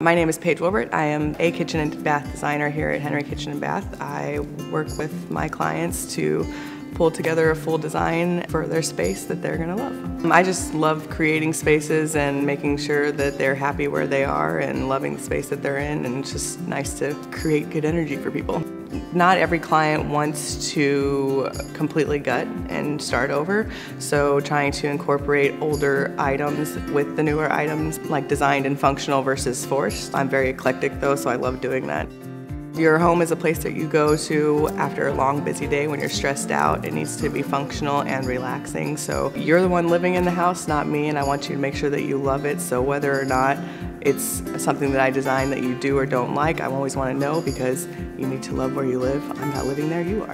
My name is Paige Wilbert. I am a kitchen and bath designer here at Henry Kitchen and Bath. I work with my clients to pull together a full design for their space that they're gonna love. I just love creating spaces and making sure that they're happy where they are and loving the space that they're in, and it's just nice to create good energy for people. Not every client wants to completely gut and start over, so trying to incorporate older items with the newer items, like designed and functional versus forced. I'm very eclectic though, so I love doing that. Your home is a place that you go to after a long, busy day when you're stressed out. It needs to be functional and relaxing. So you're the one living in the house, not me, and I want you to make sure that you love it. So whether or not it's something that I design that you do or don't like, I always want to know, because you need to love where you live. I'm not living there, you are.